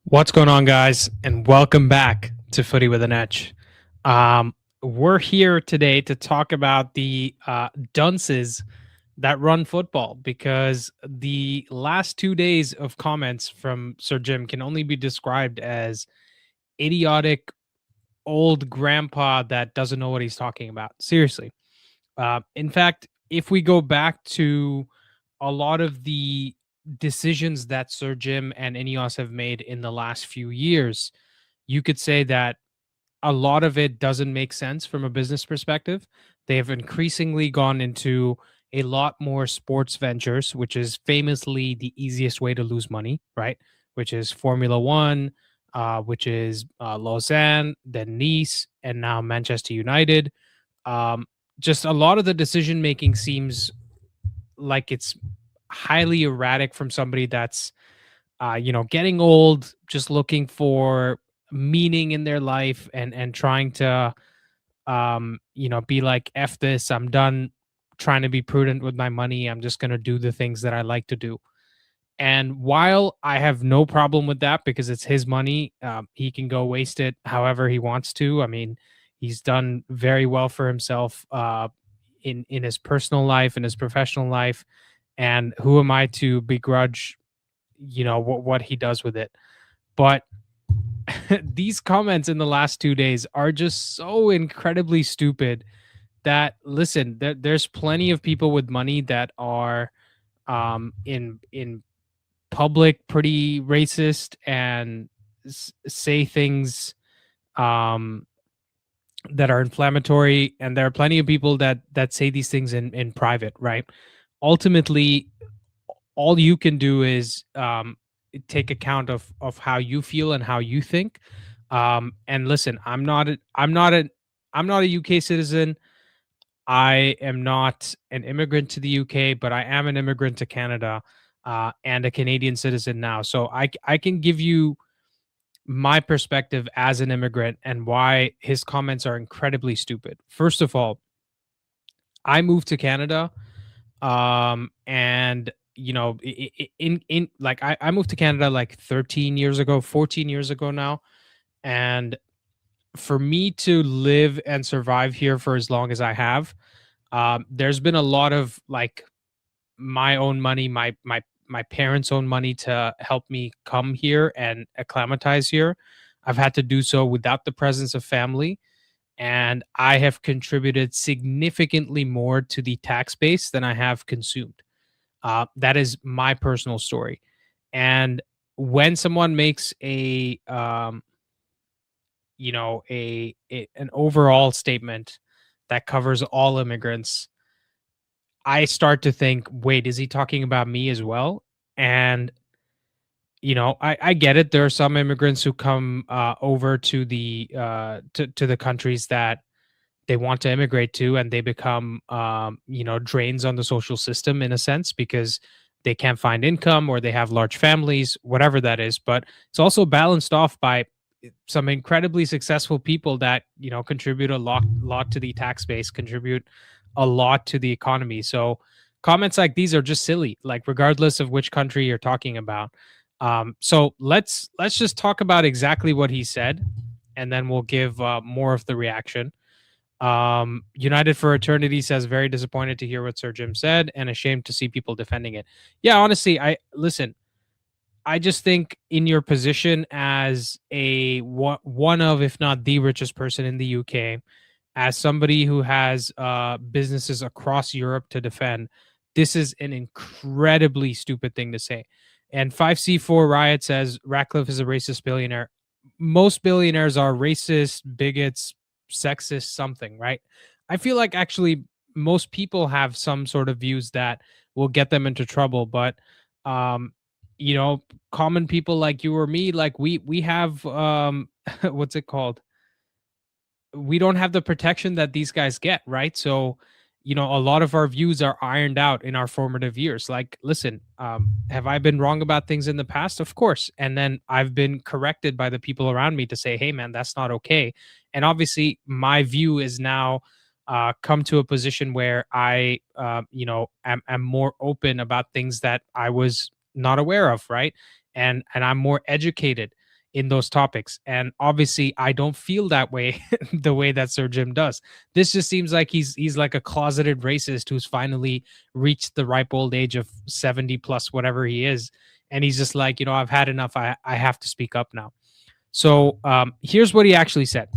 What's going on, guys, and welcome back to Footy with an Edge. We're here today to talk about the dunces that run football because the last 2 days of comments from Sir Jim can only be described as idiotic old grandpa that doesn't know what he's talking about. Seriously. In fact, if we go back to a lot of the decisions that Sir Jim and Ineos have made in the last few years, you could say that a lot of it doesn't make sense from a business perspective. They have increasingly gone into a lot more sports ventures, which is famously the easiest way to lose money, right? Which is Formula One, which is Lausanne, then Nice, and now Manchester United. Um, just a lot of the decision making seems like it's highly erratic from somebody that's getting old, just looking for meaning in their life and trying to be like, F this, I'm done trying to be prudent with my money. I'm just gonna do the things that I like to do. And while I have no problem with that because it's his money, he can go waste it however he wants to. I mean, he's done very well for himself in his personal life and his professional life. And who am I to begrudge, what he does with it? But these comments in the last 2 days are just so incredibly stupid that listen, there's plenty of people with money that are in public pretty racist and say things um that are inflammatory, and there are plenty of people that say these things in private, right? Ultimately, all you can do is take account of how you feel and how you think. And listen, I'm not a UK citizen. I am not an immigrant to the UK, but I am an immigrant to Canada, and a Canadian citizen now. So I can give you my perspective as an immigrant and why his comments are incredibly stupid. First of all, I moved to Canada, and in like I moved to Canada like 13 years ago, 14 years ago now, and for me to live and survive here for as long as I have, there's been a lot of like my own money, my parents' own money to help me come here and acclimatize here. I've had to do so without the presence of family, and I have contributed significantly more to the tax base than I have consumed. That is my personal story. And when someone makes an overall statement that covers all immigrants, I start to think, wait, is he talking about me as well? And I get it. There are some immigrants who come over to the countries that they want to immigrate to, and they become drains on the social system in a sense because they can't find income or they have large families, whatever that is. But it's also balanced off by some incredibly successful people that contribute a lot to the tax base, contribute a lot to the economy. So comments like these are just silly, like regardless of which country you're talking about. So let's just talk about exactly what he said, and then we'll give more of the reaction. United for Eternity says, very disappointed to hear what Sir Jim said and ashamed to see people defending it. Yeah, honestly, I just think in your position as one of, if not the richest person in the UK, as somebody who has businesses across Europe to defend, this is an incredibly stupid thing to say. And 5C4 Riot says Ratcliffe is a racist billionaire. Most billionaires are racist, bigots, sexist, something, right? I feel like actually most people have some sort of views that will get them into trouble, but um, you know, common people like you or me, like we have what's it called? We don't have the protection that these guys get, right? So, a lot of our views are ironed out in our formative years. Like, listen, have I been wrong about things in the past? Of course. And then I've been corrected by the people around me to say, hey, man, that's not okay. And obviously, my view is now come to a position where am more open about things that I was not aware of, right? And I'm more educated. in those topics. And obviously, I don't feel that way the way that Sir Jim does. This just seems like he's like a closeted racist who's finally reached the ripe old age of 70 plus whatever he is, and he's just like, I've had enough. I have to speak up now. So here's what he actually said.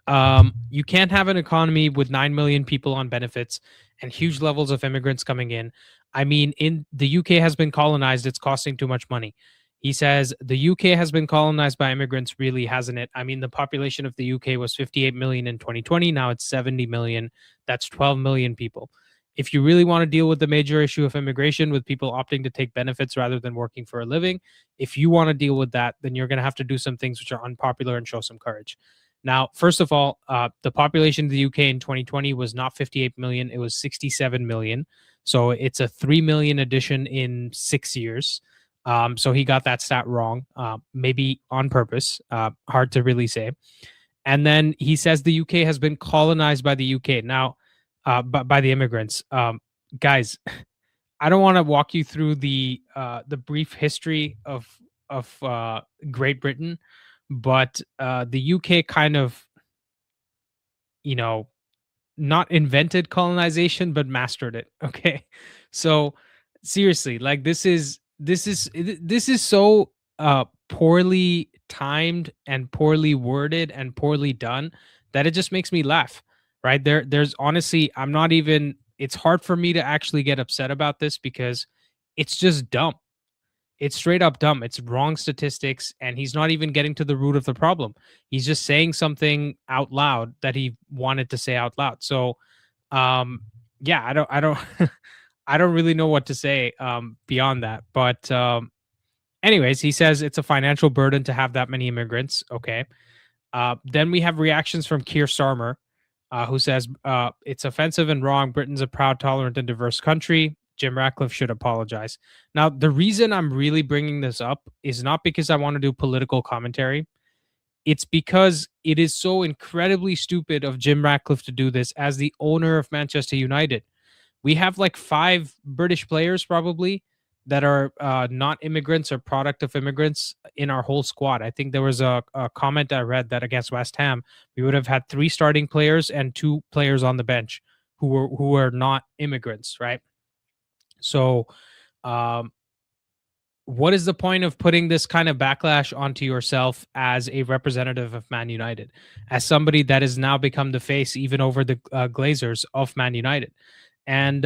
You can't have an economy with 9 million people on benefits and huge levels of immigrants coming in. I mean, in the UK has been colonized, it's costing too much money. He says the UK has been colonized by immigrants, really, hasn't it? I mean, the population of the UK was 58 million in 2020. Now it's 70 million. That's 12 million people. If you really want to deal with the major issue of immigration, with people opting to take benefits rather than working for a living, if you want to deal with that, then you're going to have to do some things which are unpopular and show some courage. Now, first of all, the population of the UK in 2020 was not 58 million, it was 67 million. So it's a 3 million addition in 6 years. So he got that stat wrong, maybe on purpose. Hard to really say. And then he says the UK has been colonized by the UK now, by the immigrants. Guys, I don't want to walk you through the brief history of Great Britain, but the UK kind of, not invented colonization, but mastered it. Okay, so seriously, like this is so poorly timed and poorly worded and poorly done that it just makes me laugh. Right there's honestly, I'm not even. It's hard for me to actually get upset about this because it's just dumb. It's straight up dumb. It's wrong statistics, and he's not even getting to the root of the problem. He's just saying something out loud that he wanted to say out loud. So, yeah, I don't, I don't really know what to say beyond that. But, anyways, he says it's a financial burden to have that many immigrants. Okay. Then we have reactions from Keir Starmer, who says it's offensive and wrong. Britain's a proud, tolerant, and diverse country. Jim Ratcliffe should apologize. Now, the reason I'm really bringing this up is not because I want to do political commentary. It's because it is so incredibly stupid of Jim Ratcliffe to do this as the owner of Manchester United. We have like 5 British players probably that are not immigrants or product of immigrants in our whole squad. I think there was a comment I read that against West Ham, we would have had 3 starting players and 2 players on the bench who were not immigrants, right? So, what is the point of putting this kind of backlash onto yourself as a representative of Man United, as somebody that has now become the face, even over the Glazers of Man United? And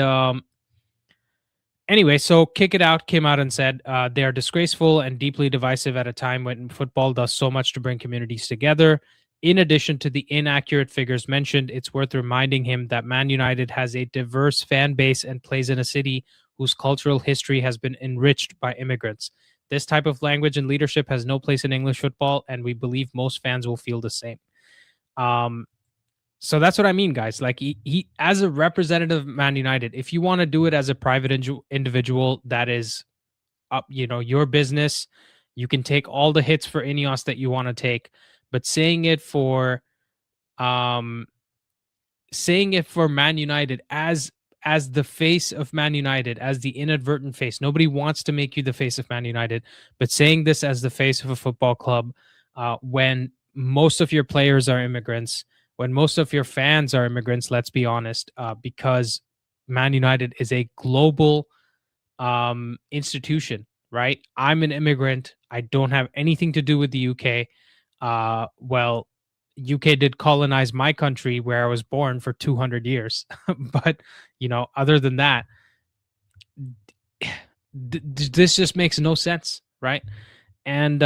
anyway, so Kick It Out came out and said they are disgraceful and deeply divisive at a time when football does so much to bring communities together. In addition to the inaccurate figures mentioned, it's worth reminding him that Man United has a diverse fan base and plays in a city whose cultural history has been enriched by immigrants. This type of language and leadership has no place in English football, and we believe most fans will feel the same. So that's what I mean, guys. Like he as a representative of Man United, if you want to do it as a private individual, that is up, your business. You can take all the hits for Ineos that you want to take, but saying it for Man United as the face of Man United, as the inadvertent face. Nobody wants to make you the face of Man United, but saying this as the face of a football club, when most of your players are immigrants, when most of your fans are immigrants, let's be honest, because Man United is a global institution, right? I'm an immigrant. I don't have anything to do with the UK. Well, UK did colonize my country where I was born for 200 years. But, other than that, this just makes no sense, right? And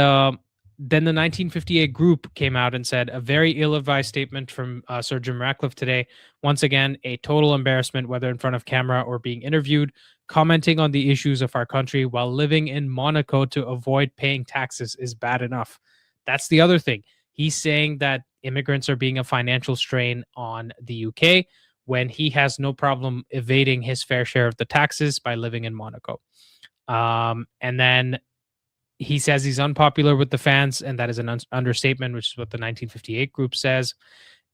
then the 1958 group came out and said a very ill-advised statement from Sir Jim Ratcliffe today. Once again, a total embarrassment, whether in front of camera or being interviewed, commenting on the issues of our country while living in Monaco to avoid paying taxes is bad enough. That's the other thing. He's saying that immigrants are being a financial strain on the UK when he has no problem evading his fair share of the taxes by living in Monaco. And then he says he's unpopular with the fans, and that is an understatement, which is what the 1958 group says.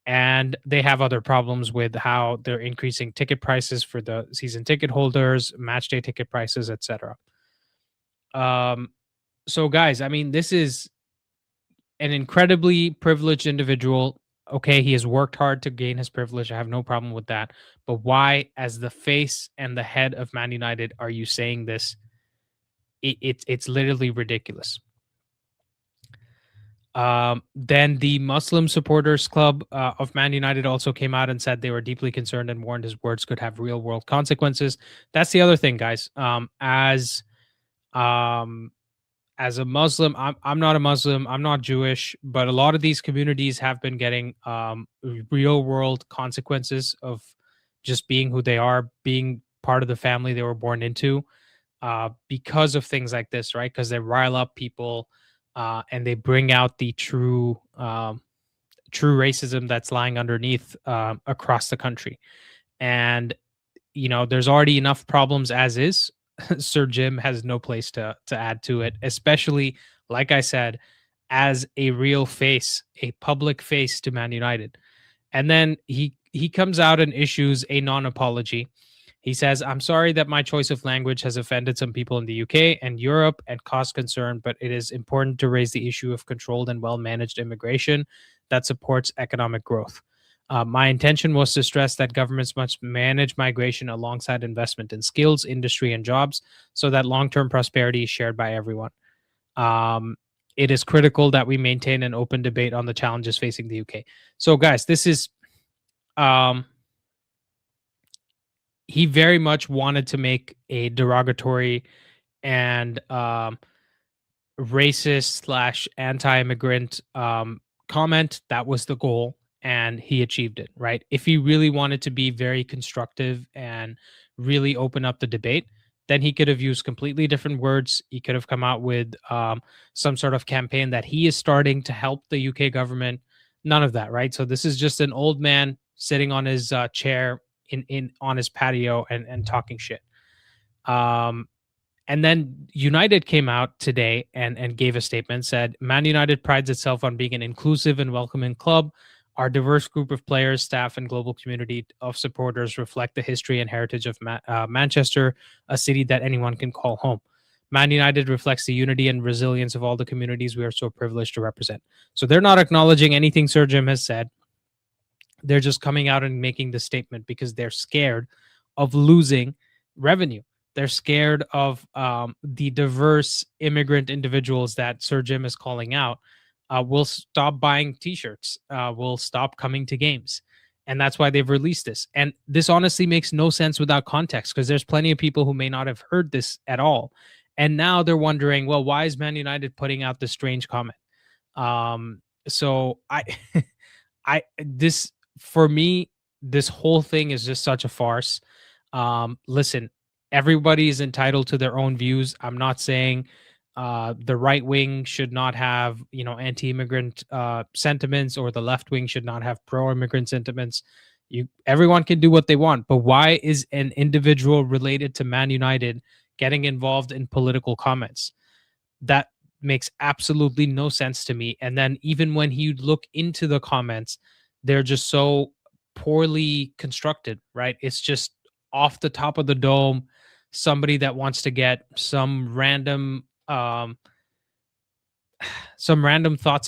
And they have other problems with how they're increasing ticket prices for the season ticket holders, match day ticket prices, etc. So guys, I mean, this is an incredibly privileged individual. Okay, he has worked hard to gain his privilege. I have no problem with that. But why, as the face and the head of Man United, are you saying this? It's literally ridiculous. Then the Muslim Supporters Club of Man United also came out and said they were deeply concerned and warned his words could have real world consequences. That's the other thing, guys. Um, as a Muslim, I'm not a Muslim, I'm not Jewish, but a lot of these communities have been getting real world consequences of just being who they are, being part of the family they were born into, because of things like this, right? Because they rile up people, and they bring out the true racism that's lying underneath, across the country. And there's already enough problems as is. Sir Jim has no place to add to it, especially, like I said, as a real face, a public face to Man United. And then he comes out and issues a non-apology. He says, "I'm sorry that my choice of language has offended some people in the UK and Europe and caused concern, but it is important to raise the issue of controlled and well-managed immigration that supports economic growth. My intention was to stress that governments must manage migration alongside investment in skills, industry, and jobs so that long-term prosperity is shared by everyone. Um, it is critical that we maintain an open debate on the challenges facing the UK." So, guys, this is um, he very much wanted to make a derogatory and racist slash anti-immigrant comment. That was the goal, and he achieved it. Right? If he really wanted to be very constructive and really open up the debate, then he could have used completely different words. He could have come out with some sort of campaign that he is starting to help the UK government. None of that, right? So this is just an old man sitting on his chair in on his patio and talking shit. Um, and then United came out today and gave a statement, said Man United prides itself on being an inclusive and welcoming club. Our diverse group of players, staff, and global community of supporters reflect the history and heritage of Manchester, a city that anyone can call home. Man United reflects the unity and resilience of all the communities we are so privileged to represent. So they're not acknowledging anything Sir Jim has said. They're just coming out and making the statement because they're scared of losing revenue. They're scared of the diverse immigrant individuals that Sir Jim is calling out will stop buying T-shirts, will stop coming to games, and that's why they've released this. And this honestly makes no sense without context, because there's plenty of people who may not have heard this at all, and now they're wondering, well, why is Man United putting out this strange comment? So I, I this for me, this whole thing is just such a farce. Listen, everybody is entitled to their own views. I'm not saying the right wing should not have, anti-immigrant sentiments, or the left wing should not have pro-immigrant sentiments. Everyone can do what they want, but why is an individual related to Man United getting involved in political comments? That makes absolutely no sense to me. And then even when you look into the comments, they're just so poorly constructed, right? It's just off the top of the dome, somebody that wants to get some random thoughts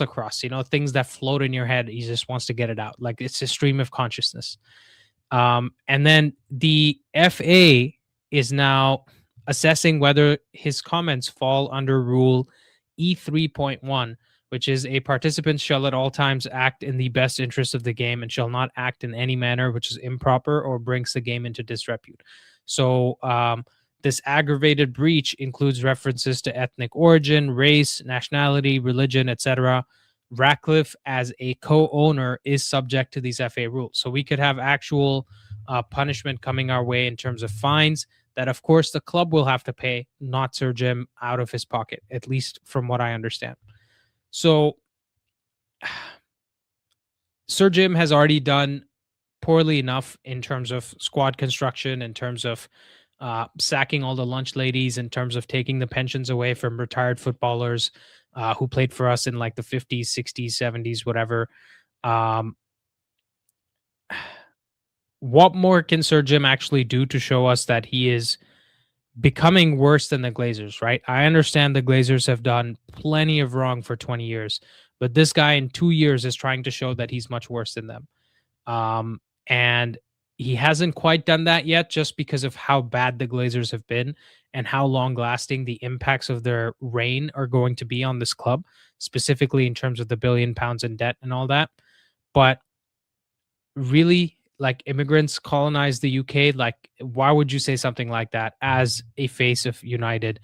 across, things that float in your head. He just wants to get it out. Like, it's a stream of consciousness. And then the FA is now assessing whether his comments fall under Rule E3.1, which is a participant shall at all times act in the best interest of the game and shall not act in any manner which is improper or brings the game into disrepute. So this aggravated breach includes references to ethnic origin, race, nationality, religion, etc. Ratcliffe, as a co-owner, is subject to these FA rules. So we could have actual punishment coming our way in terms of fines that, of course, the club will have to pay, not Sir Jim out of his pocket, at least from what I understand. So Sir Jim has already done poorly enough in terms of squad construction, in terms of sacking all the lunch ladies, in terms of taking the pensions away from retired footballers who played for us in like the 50s, 60s, 70s, whatever. What more can Sir Jim actually do to show us that he is becoming worse than the Glazers, right? I understand the Glazers have done plenty of wrong for 20 years, but this guy in 2 years is trying to show that he's much worse than them. And he hasn't quite done that yet just because of how bad the Glazers have been and how long lasting the impacts of their reign are going to be on this club, specifically in terms of the £1 billion in debt and all that. But really, like, immigrants colonized the UK. Like, why would you say something like that as a face of United,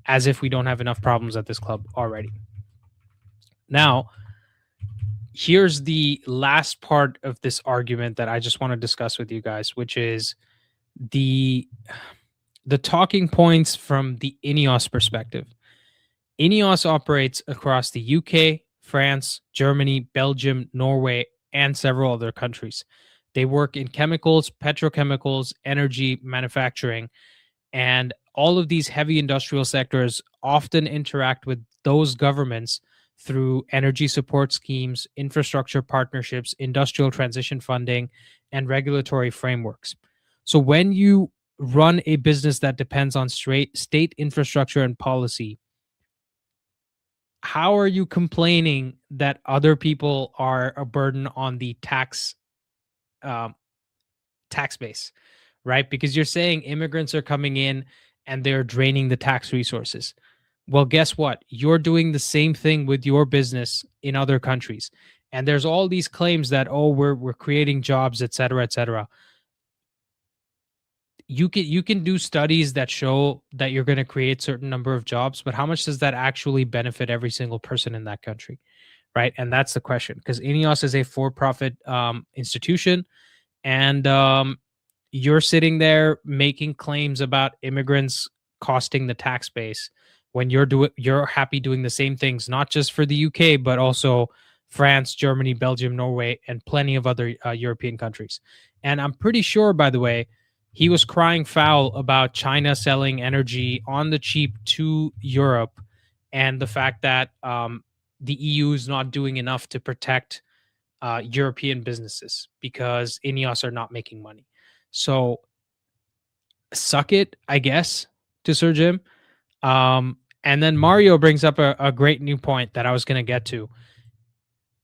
as if we don't have enough problems at this club already? Now, here's the last part of this argument that I just want to discuss with you guys, which is the talking points from the Ineos perspective. Ineos operates across the UK, France, Germany, Belgium, Norway, and several other countries. They work in chemicals, petrochemicals, energy, manufacturing, and all of these heavy industrial sectors often interact with those governments through energy support schemes, infrastructure partnerships, industrial transition funding, and regulatory frameworks. So when you run a business that depends on state infrastructure and policy, how are you complaining that other people are a burden on the um, tax base, right? Because you're saying immigrants are coming in and they're draining the tax resources. Well, guess what? You're doing the same thing with your business in other countries. And there's all these claims that, oh, we're creating jobs, et cetera, et cetera. You can do studies that show that you're going to create certain number of jobs, but how much does that actually benefit every single person in that country, right? And that's the question, because Ineos is a for-profit institution, and you're sitting there making claims about immigrants costing the tax base when you're happy doing the same things, not just for the UK, but also France, Germany, Belgium, Norway, and plenty of other European countries. And I'm pretty sure, by the way, he was crying foul about China selling energy on the cheap to Europe, and the fact that the EU is not doing enough to protect European businesses because Ineos are not making money. So suck it, I guess, to Sir Jim. And then Mario brings up a great new point that I was going to get to.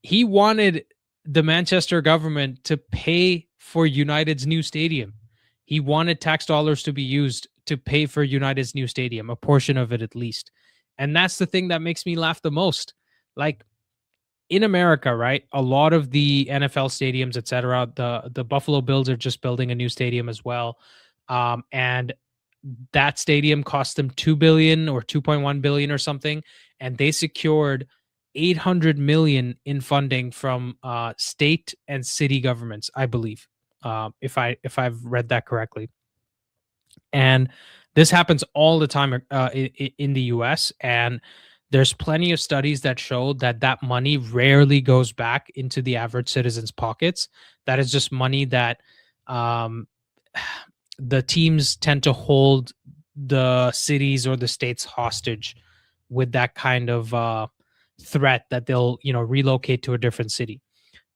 He wanted the Manchester government to pay for United's new stadium. He wanted tax dollars to be used to pay for United's new stadium, a portion of it at least. And that's the thing that makes me laugh the most. Like, in America, right? A lot of the NFL stadiums, et cetera, the Buffalo Bills are just building a new stadium as well. And that stadium cost them $2 billion or $2.1 billion or something. And they secured $800 million in funding from state and city governments, I believe, if I've read that correctly. And this happens all the time in the US. And there's plenty of studies that show that that money rarely goes back into the average citizen's pockets. That is just money that um, the teams tend to hold the cities or the states hostage with that kind of threat that they'll, relocate to a different city.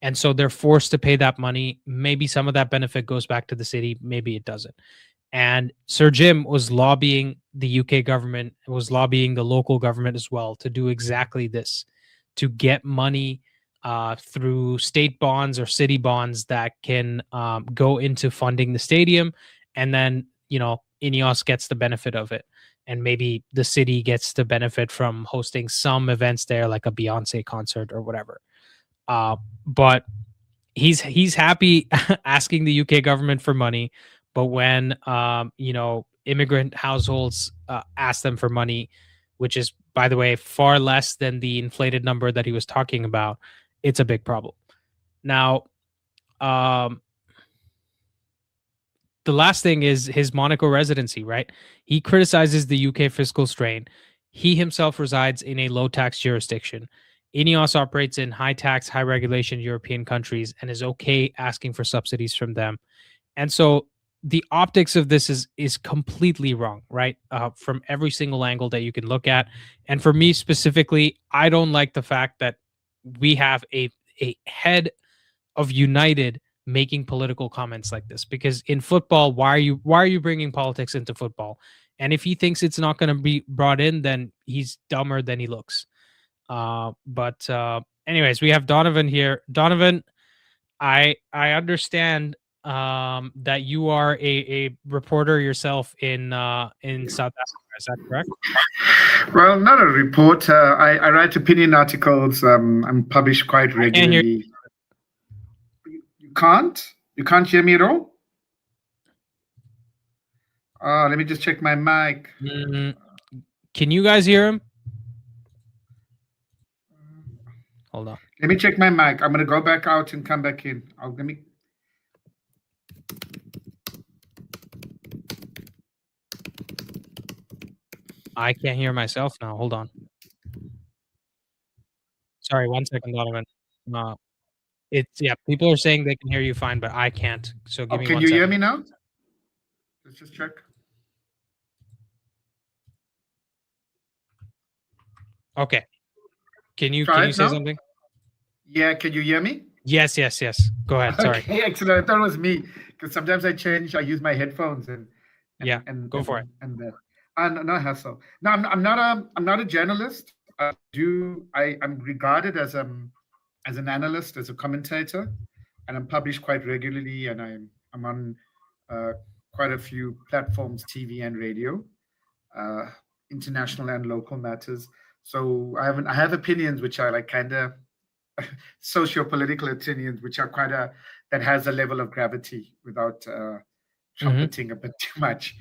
And so they're forced to pay that money. Maybe some of that benefit goes back to the city, maybe it doesn't. And Sir Jim was lobbying the UK government, was lobbying the local government as well to do exactly this, to get money through state bonds or city bonds that can go into funding the stadium. And then, Ineos gets the benefit of it. And maybe the city gets the benefit from hosting some events there, like a Beyonce concert or whatever. But he's happy asking the UK government for money. But when immigrant households ask them for money, which is, by the way, far less than the inflated number that he was talking about, it's a big problem. Now, the last thing is his Monaco residency, right? He criticizes the UK fiscal strain. He himself resides in a low tax jurisdiction. Ineos operates in high tax, high regulation European countries and is okay asking for subsidies from them. And so the optics of this is completely wrong, right? From every single angle that you can look at. And for me specifically, I don't like the fact that we have a head of United making political comments like this, because in football, why are you bringing politics into football? And if he thinks it's not going to be brought in, then he's dumber than he looks. But anyways, we have Donovan here. Donovan, I understand that you are a reporter yourself in South Africa. Is that correct? Well, not a reporter. I write opinion articles. I'm published quite regularly. You can't? You can't hear me at all? Let me just check my mic. Can you guys hear him? Hold on. Let me check my mic. I'm going to go back out and come back in. I can't hear myself now. Hold on. Sorry, 1 second, Donovan. People are saying they can hear you fine, but I can't. So give me 1 second. Can you hear me now? Let's just check. Okay. Can you say something? Yeah, can you hear me? Yes. Go ahead. Sorry. Okay, excellent. I thought it was me because sometimes I use my headphones and go for it. No hassle. No, I'm not a journalist. I'm regarded as an analyst, as a commentator, and I'm published quite regularly, and I'm on quite a few platforms, TV and radio, international and local matters. So I have opinions which are like kind of socio-political opinions, which are that has a level of gravity without trumpeting a bit too much.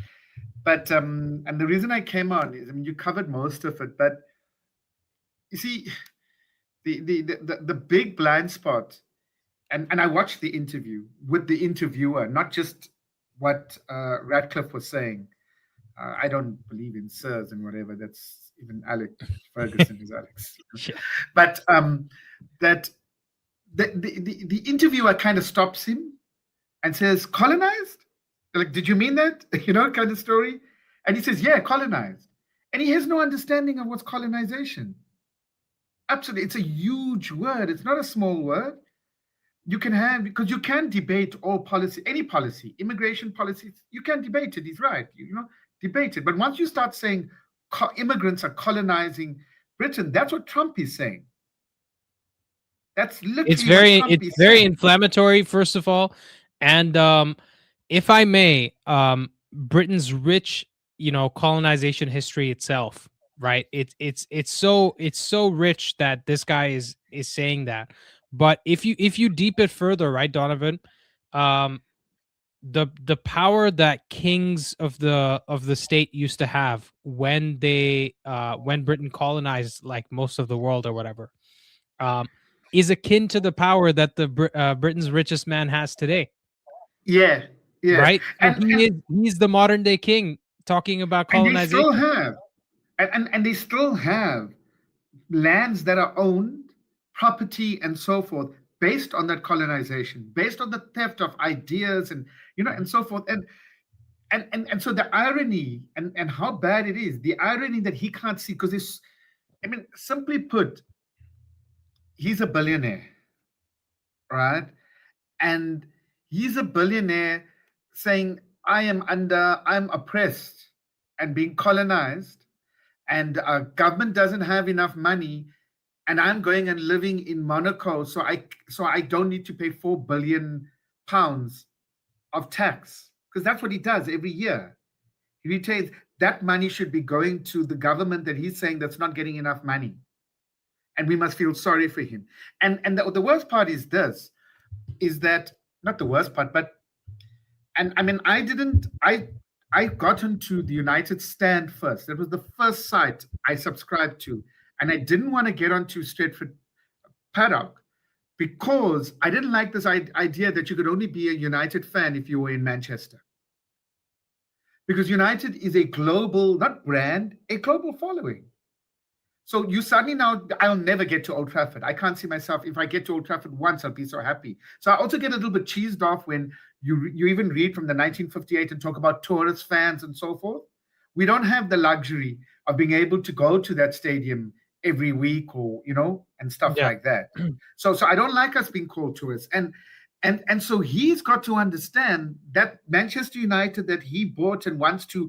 But and the reason I came on is, you covered most of it, but you see, the big blind spot, and I watched the interview with the interviewer, not just what Ratcliffe was saying. I don't believe in sirs and whatever. That's even Alex Ferguson is Alex. But that the interviewer kind of stops him and says, "Colonized? Like, did you mean that?" Kind of story. And he says, "Yeah, colonized." And he has no understanding of what's colonization. Absolutely. It's a huge word. It's not a small word. Because you can debate all policy, any policy, immigration policies, you can debate it. He's right. Debate it. But once you start saying immigrants are colonizing Britain, that's what Trump is saying. That's literally it's very inflammatory, first of all. And if I may, Britain's rich, colonization history itself, right? It's so rich that this guy is saying that. But if you deep it further, right, Donovan, the power that kings of the state used to have when Britain colonized like most of the world or whatever, is akin to the power that the Britain's richest man has today. Yeah. Right, and he's the modern day king talking about colonization. And they still have lands that are owned, property and so forth, based on that colonization, based on the theft of ideas and and so forth. And so the irony and how bad it is, the irony that he can't see, because simply put, he's a billionaire, right? And he's a billionaire saying, I'm oppressed and being colonized, and government doesn't have enough money, and I'm going and living in Monaco, so I don't need to pay £4 billion of tax, because that's what he does every year. He retains that money, should be going to the government that he's saying that's not getting enough money, and we must feel sorry for him. And the worst part is this, is that not the worst part, but I got into the United Stand first. That was the first site I subscribed to. And I didn't want to get onto Stretford Paddock because I didn't like this idea that you could only be a United fan if you were in Manchester. Because United is a global, not brand, a global following. So you suddenly now, I'll never get to Old Trafford. I can't see myself, if I get to Old Trafford once, I'll be so happy. So I also get a little bit cheesed off when you even read from the 1958 and talk about tourist fans and so forth. We don't have the luxury of being able to go to that stadium every week or, and stuff like that. So I don't like us being called tourists. And so he's got to understand that Manchester United that he bought and wants to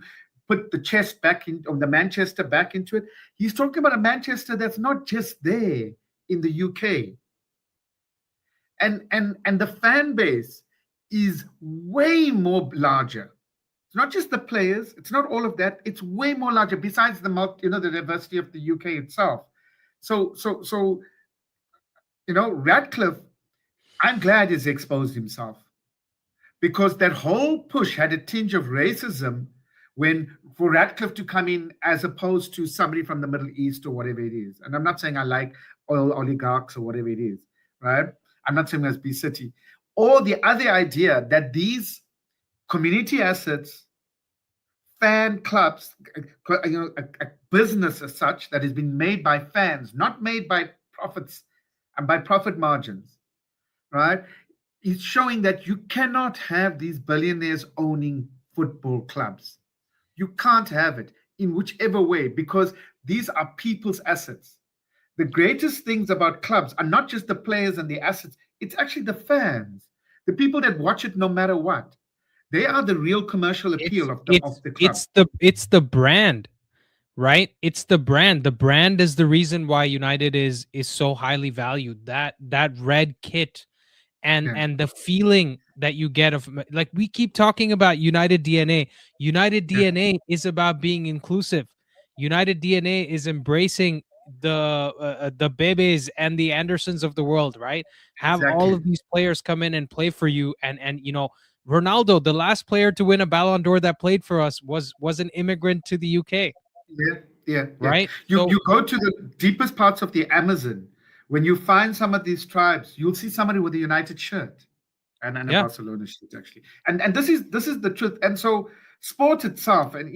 put the chest back in, or the Manchester back into it. He's talking about a Manchester that's not just there in the UK. And the fan base is way more larger. It's not just the players, it's not all of that, it's way more larger, besides the diversity of the UK itself. So Ratcliffe, I'm glad he's exposed himself, because that whole push had a tinge of racism when for Ratcliffe to come in as opposed to somebody from the Middle East or whatever it is. And I'm not saying I like oil oligarchs or whatever it is, right? I'm not saying let's be city. Or the other idea that these community assets, fan clubs, a business as such that has been made by fans, not made by profits and by profit margins, right? It's showing that you cannot have these billionaires owning football clubs. You can't have it in whichever way, because these are people's assets. The greatest things about clubs are not just the players and the assets, it's actually the fans, the people that watch it no matter what. They are the real commercial appeal of the club. It's the brand, right? It's the brand. The brand is the reason why United is so highly valued. That red kit and the feeling that you get of, like, we keep talking about United DNA. United DNA is about being inclusive. United DNA is embracing the Bebes and the Andersons of the world, right? Have all of these players come in and play for you, and Ronaldo, the last player to win a Ballon d'Or that played for us, was an immigrant to the UK. Yeah. Right. You go to the deepest parts of the Amazon. When you find some of these tribes, you'll see somebody with a United shirt and a Barcelona shirt, actually. And this is the truth. And so sport itself, and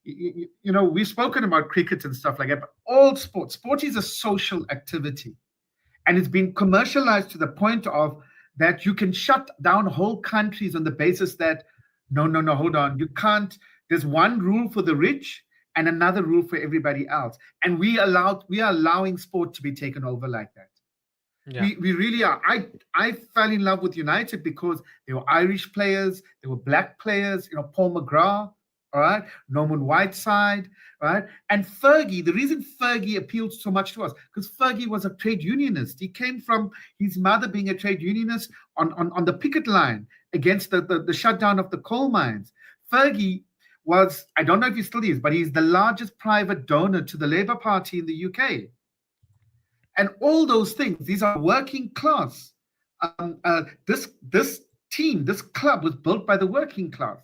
we've spoken about cricket and stuff like that, but all sport is a social activity. And it's been commercialized to the point of that you can shut down whole countries on the basis that, no, hold on, you can't. There's one rule for the rich and another rule for everybody else. And we are allowing sport to be taken over like that. Yeah. We really are. I fell in love with United because there were Irish players, there were black players, Paul McGrath, all right, Norman Whiteside, right? And Fergie, the reason Fergie appealed so much to us, because Fergie was a trade unionist. He came from his mother being a trade unionist on the picket line against the shutdown of the coal mines. Fergie was, I don't know if he still is, but he's the largest private donor to the Labour Party in the UK. And all those things, these are working class. This team, this club was built by the working class.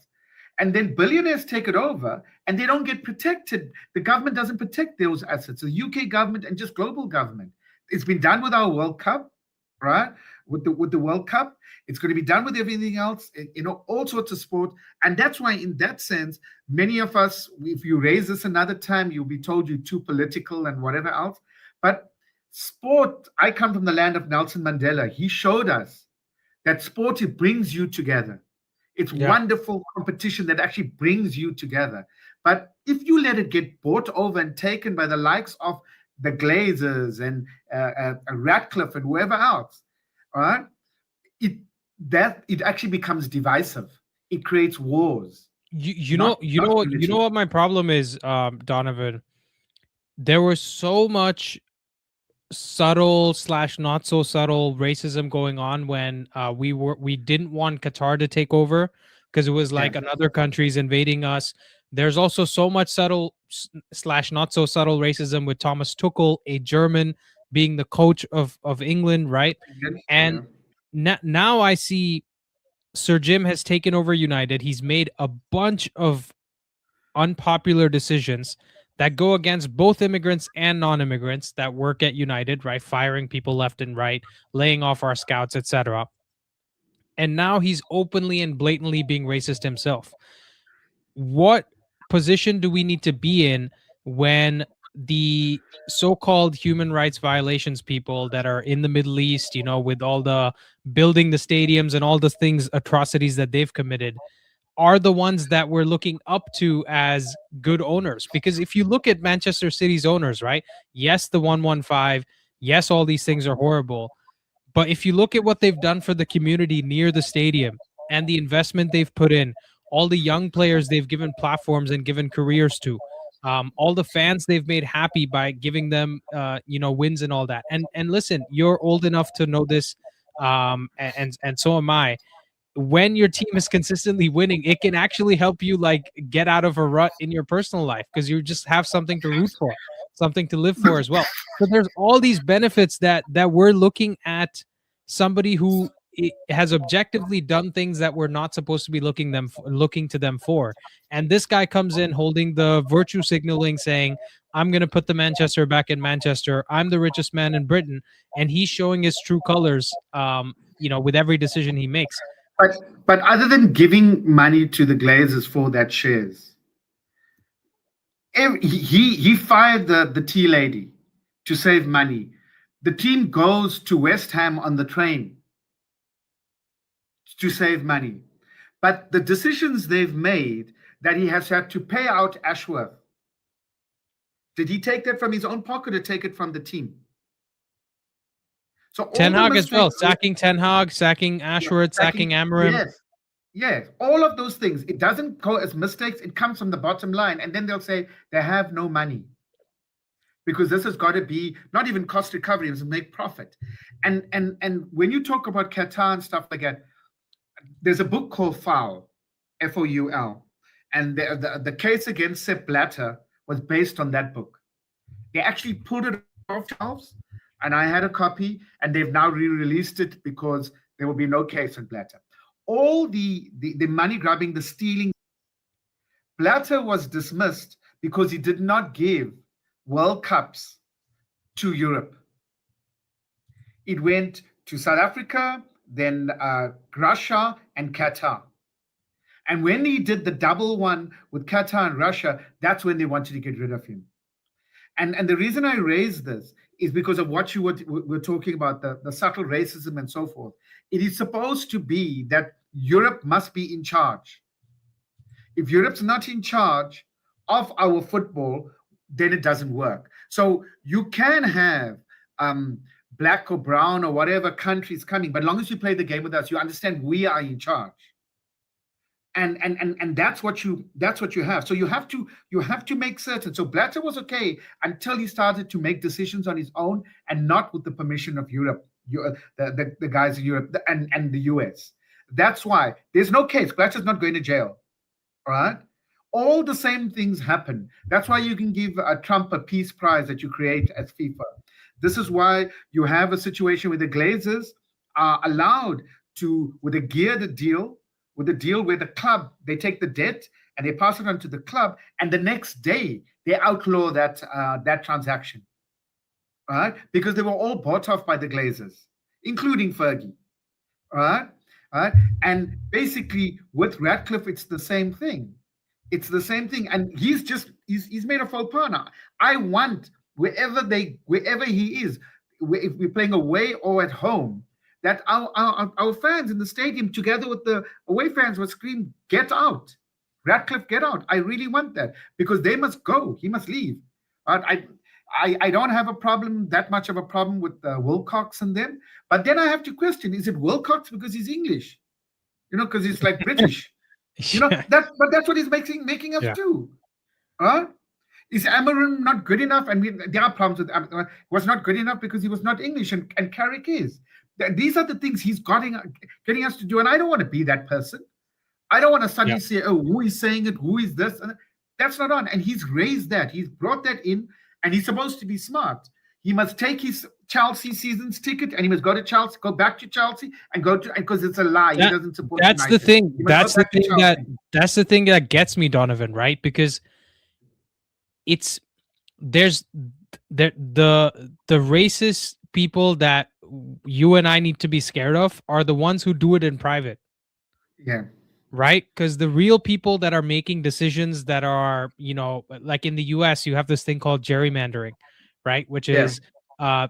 And then billionaires take it over and they don't get protected. The government doesn't protect those assets, the UK government and just global government. It's been done with our World Cup, right? With the World Cup. It's going to be done with everything else, all sorts of sport. And that's why, in that sense, many of us, if you raise this another time, you'll be told you're too political and whatever else. But sport, I come from the land of Nelson Mandela. He showed us that sport, it brings you together. It's wonderful competition that actually brings you together. But if you let it get bought over and taken by the likes of the Glazers and Ratcliffe and whoever else, all right, it actually becomes divisive. It creates wars. You know what my problem is, Donovan. There was so much subtle / not so subtle racism going on when we didn't want Qatar to take over, because it was like another country's invading us. There's also so much subtle / not so subtle racism with Thomas Tuchel, a German, being the coach of England, right? And now I see Sir Jim has taken over United. He's made a bunch of unpopular decisions that go against both immigrants and non-immigrants that work at United, right? Firing people left and right, laying off our scouts, etc. And now he's openly and blatantly being racist himself. What position do we need to be in when the so-called human rights violations people that are in the Middle East, with all the building the stadiums and all the things, atrocities that they've committed, are the ones that we're looking up to as good owners? Because if you look at Manchester City's owners, right? Yes, the 115, yes, all these things are horrible. But if you look at what they've done for the community near the stadium and the investment they've put in, all the young players they've given platforms and given careers to, all the fans they've made happy by giving them wins and all that. And listen, you're old enough to know this, and so am I. When your team is consistently winning, it can actually help you like get out of a rut in your personal life, because you just have something to root for, something to live for as well. So there's all these benefits that we're looking at somebody who has objectively done things that we're not supposed to be looking to them for. And this guy comes in holding the virtue signaling, saying, I'm going to put the Manchester back in Manchester. I'm the richest man in Britain. And he's showing his true colors, with every decision he makes. But other than giving money to the Glazers for that shares, he fired the tea lady to save money. The team goes to West Ham on the train to save money. But the decisions they've made, that he has had to pay out Ashworth, did he take that from his own pocket or take it from the team? So Ten Hag as well, sacking Ten Hag, sacking Ashworth, sacking Amorim. Yes, all of those things. It doesn't go as mistakes. It comes from the bottom line. And then they'll say they have no money, because this has got to be not even cost recovery, it's make profit. And when you talk about Qatar and stuff like that, there's a book called Foul, Foul, and the case against Sepp Blatter was based on that book. They actually pulled it off shelves, and I had a copy, and they've now re-released it because there will be no case on Blatter. All the money grabbing, the stealing. Blatter was dismissed because he did not give World Cups to Europe. It went to South Africa, then Russia and Qatar. And when he did the double one with Qatar and Russia, that's when they wanted to get rid of him. And the reason I raise this is because of what you were talking about, the subtle racism and so forth. It is supposed to be that Europe must be in charge. If Europe's not in charge of our football, then it doesn't work. So you can have black or brown or whatever countries coming, but as long as you play the game with us, you understand we are in charge. And that's what you have. So you have to make certain. So Blatter was okay until he started to make decisions on his own and not with the permission of Europe, the guys in Europe and the US. That's why there's no case. Blatter's not going to jail. All right. All the same things happen. That's why you can give Trump a peace prize that you create as FIFA. This is why you have a situation where the Glazers are allowed to, with a geared deal, with a deal where the club, they take the debt and they pass it on to the club, and the next day they outlaw that transaction, right? Because they were all bought off by the Glazers, including Fergie, right? And basically with Ratcliffe, it's the same thing. It's the same thing, and he's made a faux pas now. I want wherever he is, if we're playing away or at home, that our fans in the stadium, together with the away fans, will scream, "Get out, Ratcliffe, get out!" I really want that, because they must go. He must leave. I don't have that much of a problem with Wilcox and them, but then I have to question: is it Wilcox because he's English? Because he's like British. But that's what he's making us do. Is Amorim not good enough? And there are problems with Amorim. Was not good enough because he was not English, and Carrick is. These are the things he's getting us to do, and I don't want to be that person. I don't want to suddenly say, "Oh, who is saying it? Who is this?" And that's not on. And he's raised that. He's brought that in, and he's supposed to be smart. He must take his Chelsea season's ticket, and he must go to Chelsea, go back to Chelsea, and go to, because it's a lie. He doesn't support. That's United. The thing. That's the thing that gets me, Donovan. Right? Because there's the racist people that you and I need to be scared of are the ones who do it in private. Yeah. Right? Because the real people that are making decisions that are, like in the US, you have this thing called gerrymandering, right? Which is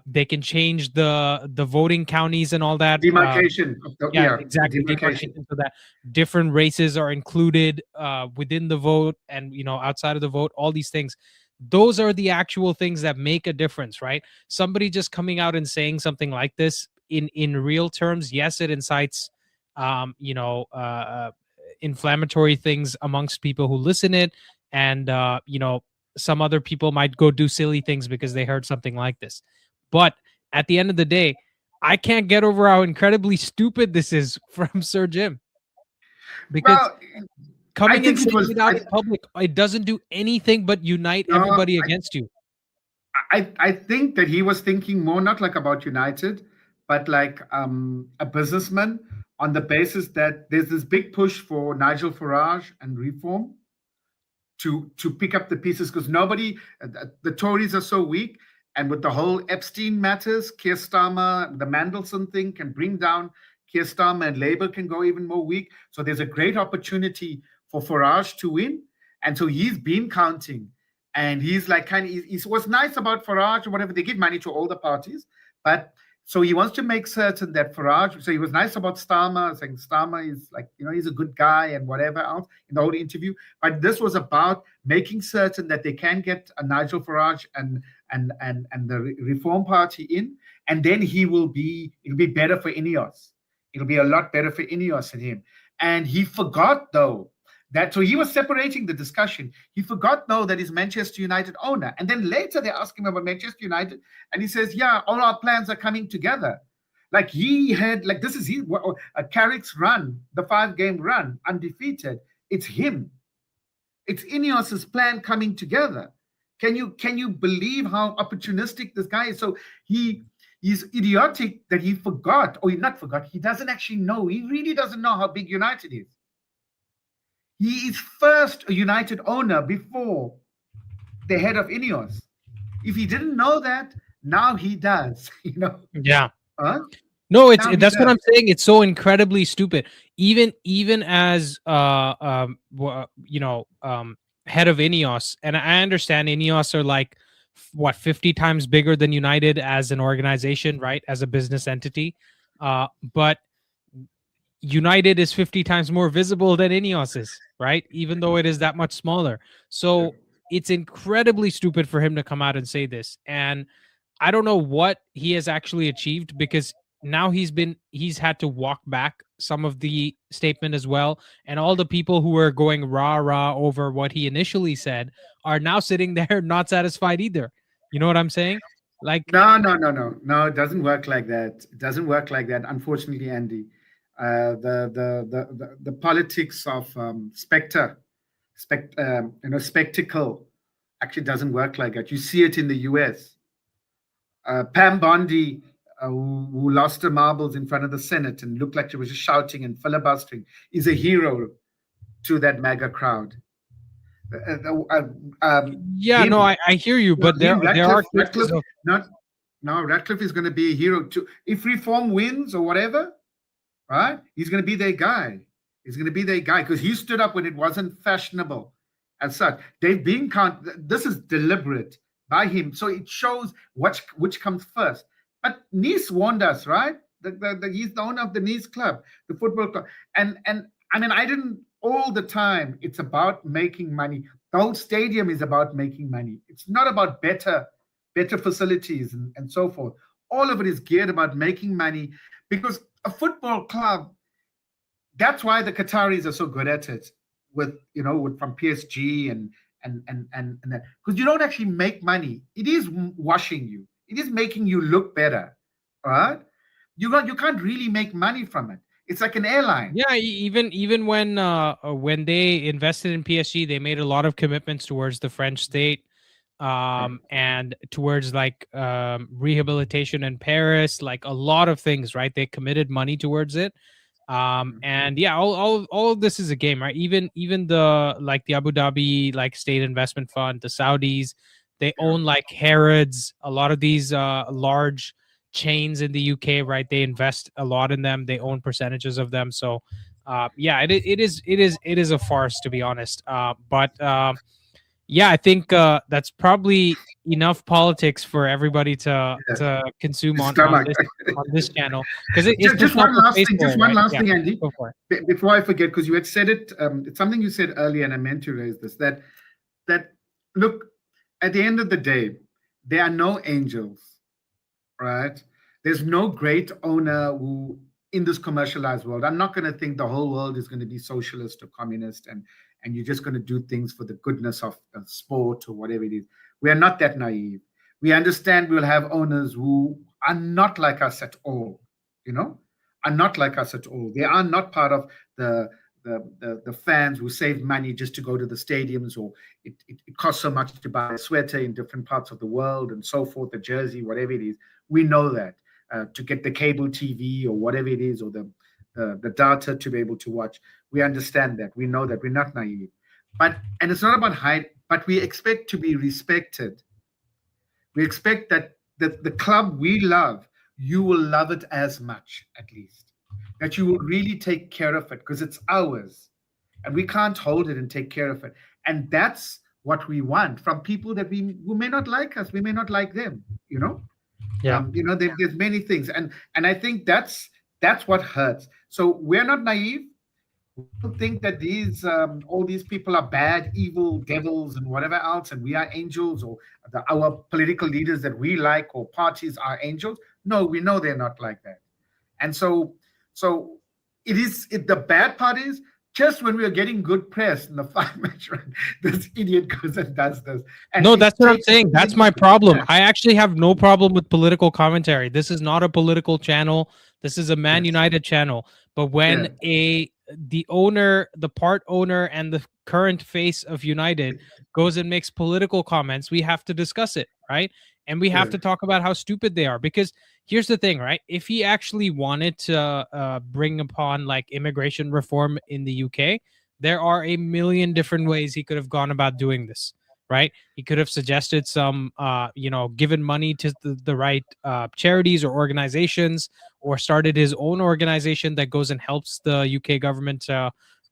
they can change the voting counties and all that. Demarcation. Exactly. Demarcation. So that different races are included within the vote and, outside of the vote, all these things. Those are the actual things that make a difference, right? Somebody just coming out and saying something like this in real terms, yes, it incites, inflammatory things amongst people who listen it, and some other people might go do silly things because they heard something like this. But at the end of the day, I can't get over how incredibly stupid this is from Sir Jim, because Well, I coming and think it saying was. it out in public, it doesn't do anything but unite No, everybody against you. I think that he was thinking more not like about United, but like a businessman, on the basis that there's this big push for Nigel Farage and reform to pick up the pieces, because nobody, the Tories are so weak, and with the whole Epstein matters, Keir Starmer, the Mandelson thing can bring down Keir Starmer, and Labour can go even more weak. So there's a great opportunity for Farage to win, and so he's been counting, and he's like he's what's nice about Farage or whatever, they give money to all the parties, but so he wants to make certain that Farage. So he was nice about Starmer, saying Starmer is like, he's a good guy and whatever else in the whole interview. But this was about making certain that they can get a Nigel Farage and the Reform Party in, and then it'll be better for Ineos. It'll be a lot better for Ineos and him. And he forgot though that, so he was separating the discussion. He forgot though that he's Manchester United owner. And then later they ask him about Manchester United, and he says, "Yeah, all our plans are coming together." Like he had, like this is a Carrick's run, the 5-game run, undefeated. It's him. It's Ineos's plan coming together. Can you believe how opportunistic this guy is? So he's idiotic that he forgot, or he not forgot. He doesn't actually know. He really doesn't know how big United is. He is first a United owner before the head of Ineos. If he didn't know that, now he does. Yeah. Huh? No, that's what I'm saying. It's so incredibly stupid. Even as head of Ineos, and I understand Ineos are like 50 times bigger than United as an organization, right? As a business entity. But United is 50 times more visible than Ineos is, right? Even though it is that much smaller. So it's incredibly stupid for him to come out and say this. And I don't know what he has actually achieved, because now he's had to walk back some of the statement as well. And all the people who were going rah over what he initially said are now sitting there not satisfied either. You know what I'm saying? Like, no, it doesn't work like that. It doesn't work like that, unfortunately, Andy. The politics of spectacle actually doesn't work like that. You see it in the US. Pam Bondi, who lost her marbles in front of the Senate and looked like she was just shouting and filibustering, is a hero to that MAGA crowd. I hear you, but there are cases of... Ratcliffe is going to be a hero too. If Reform wins or whatever, right? He's going to be their guy. He's going to be their guy because he stood up when it wasn't fashionable as such. They've been this is deliberate by him. So it shows which comes first. But Nice warned us, right? He's the owner of the Nice club, the football club. And I mean, I didn't all the time. It's about making money. The whole stadium is about making money. It's not about better facilities and so forth. All of it is geared about making money, because a football club, that's why the Qataris are so good at it with from PSG and that, because you don't actually make money. It is washing you. It is making you look better. All right? You can't really make money from it. It's like an airline. Yeah, even when they invested in PSG, they made a lot of commitments towards the French state, and towards like rehabilitation in Paris, like a lot of things, right? They committed money towards it. And yeah, all of this is a game, right? Even the Abu Dhabi state investment fund, the Saudis, they own like Harrods, a lot of these large chains in the UK, right? They invest a lot in them. They own percentages of them. So yeah, it is a farce, to be honest. But yeah, I think that's probably enough politics for everybody to consume on this channel, because it's just one last thing, Andy, Go for it. Before I forget, because you had said it. It's something you said earlier, and I meant to raise this. That look, at the end of the day, there are no angels, right? There's no great owner who in this commercialized world. I'm not going to think the whole world is going to be socialist or communist, and you're just going to do things for the goodness of sport or whatever it is. We are not that naive. We understand we'll have owners who are not like us at all, are not like us at all. They are not part of the fans who save money just to go to the stadiums, or it costs so much to buy a sweater in different parts of the world and so forth, the jersey, whatever it is. We know that. To get the cable TV or whatever it is, or the data to be able to watch. We understand that. We know that. We're not naive. And it's not about height, but we expect to be respected. We expect that the club we love, you will love it as much, at least. That you will really take care of it because it's ours. And we can't hold it and take care of it. And that's what we want from people that who may not like us. We may not like them, Yeah. There's many things, and I think that's what hurts. So we're not naive. We don't think that these all these people are bad, evil devils, and whatever else, and we are angels, or our political leaders that we like or parties are angels. No, we know they're not like that. And so the bad part is just when we are getting good press in the 5-match run, this idiot goes and does this. And no, that's what I'm saying. That's my problem. Yeah. I actually have no problem with political commentary. This is not a political channel. This is a Man United channel. But when the owner, the part owner, and the current face of United goes and makes political comments, we have to discuss it, right? And we have to talk about how stupid they are. Because here's the thing, right? If he actually wanted to bring upon like immigration reform in the UK, there are a million different ways he could have gone about doing this, right? He could have suggested some, given money to the right charities or organizations, or started his own organization that goes and helps the UK government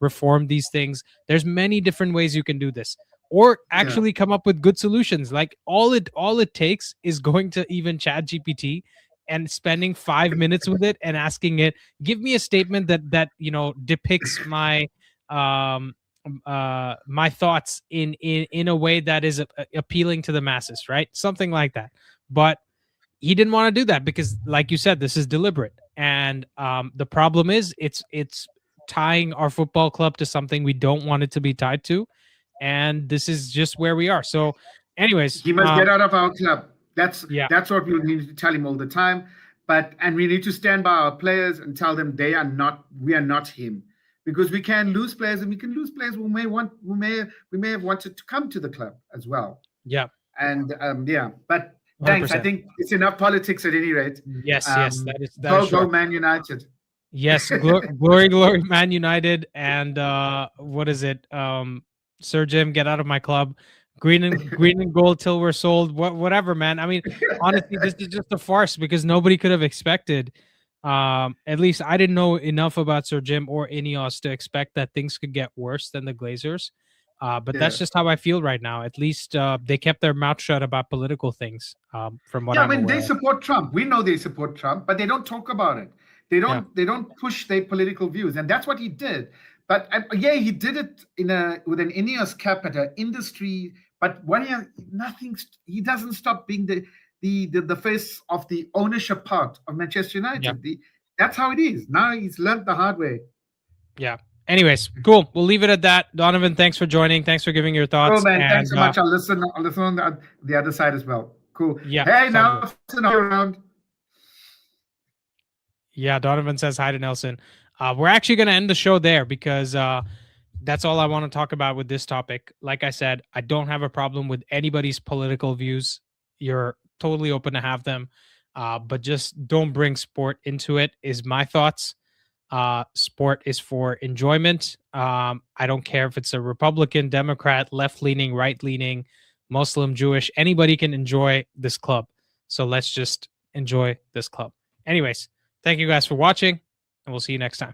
reform these things. There's many different ways you can do this, or actually come up with good solutions. Like all it takes is going to even ChatGPT and spending 5 minutes with it and asking it, give me a statement that depicts my my thoughts in a way that is appealing to the masses, right? Something like that. But he didn't want to do that because, like you said, this is deliberate. And the problem is it's tying our football club to something we don't want it to be tied to. And this is just where we are. So anyways, he must get out of our club. That's what we need to tell him all the time. And we need to stand by our players and tell them we are not him, because we can lose players, and we can lose players who may have wanted to come to the club as well. Yeah. And but 100%. Thanks. I think it's enough politics at any rate. Yes, that is go Man United. Yes, glory, Man United. And what is it? Sir Jim, get out of my club. Green and gold till we're sold. Whatever, man. I mean, honestly, this is just a farce because nobody could have expected. At least I didn't know enough about Sir Jim or Ineos to expect that things could get worse than the Glazers. But that's just how I feel right now. At least they kept their mouth shut about political things. From what I'm aware. They support Trump. We know they support Trump, but they don't talk about it. They don't push their political views, and that's what he did. But he did it with an Ineos cap at an industry. But he doesn't stop being the face of the ownership part of Manchester United. Yeah. That's how it is. Now he's learned the hard way. Yeah. Anyways, cool. We'll leave it at that. Donovan, thanks for joining. Thanks for giving your thoughts. Oh man, thanks so much. I'll listen on the other side as well. Cool. Yeah. Hey, Nelson, around. Yeah, Donovan says hi to Nelson. We're actually going to end the show there because that's all I want to talk about with this topic. Like I said, I don't have a problem with anybody's political views. You're totally open to have them, but just don't bring sport into it, is my thoughts. Sport is for enjoyment. I don't care if it's a Republican, Democrat, left-leaning, right-leaning, Muslim, Jewish. Anybody can enjoy this club. So let's just enjoy this club. Anyways, thank you guys for watching, and we'll see you next time.